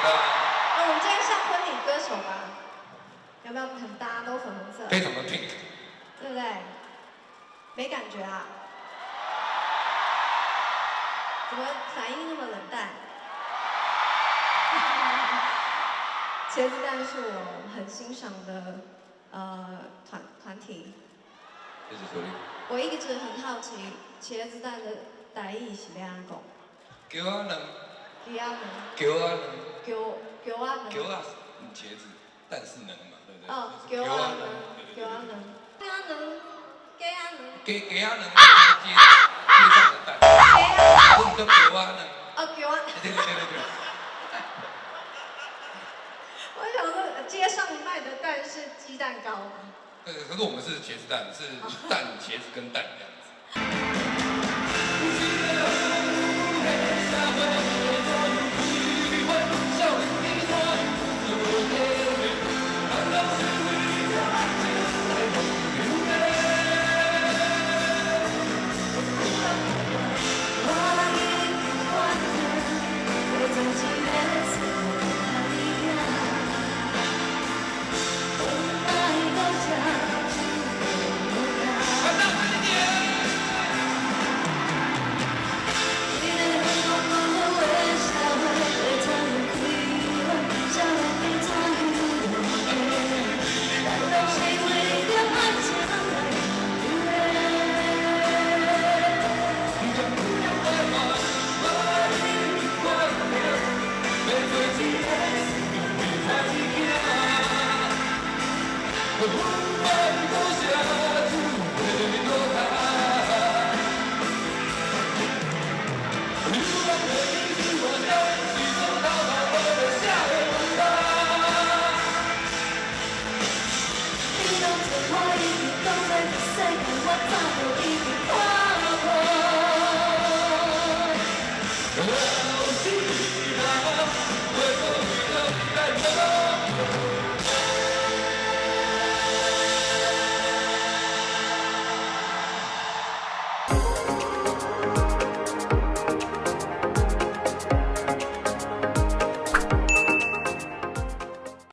的。我们今天像婚礼歌手吧？有没有很搭都粉红色？非常的 pink， 对不对？没感觉啊？怎么反应那么冷淡？茄子蛋是我很欣赏的团体。谢谢收听。我一直很好奇，茄子蛋的台语是要安讲？叫啊能，叫啊能，叫啊能，叫啊能。叫啊，茄子，蛋是能嘛，对不对？哦，叫啊能，叫啊能，叫啊能，叫啊能。给啊能，街上的蛋。我们叫叫啊能。哦，叫啊。对。我想说，街上卖的蛋是鸡蛋糕吗？可是我们是茄子蛋，是蛋、茄子跟蛋这样。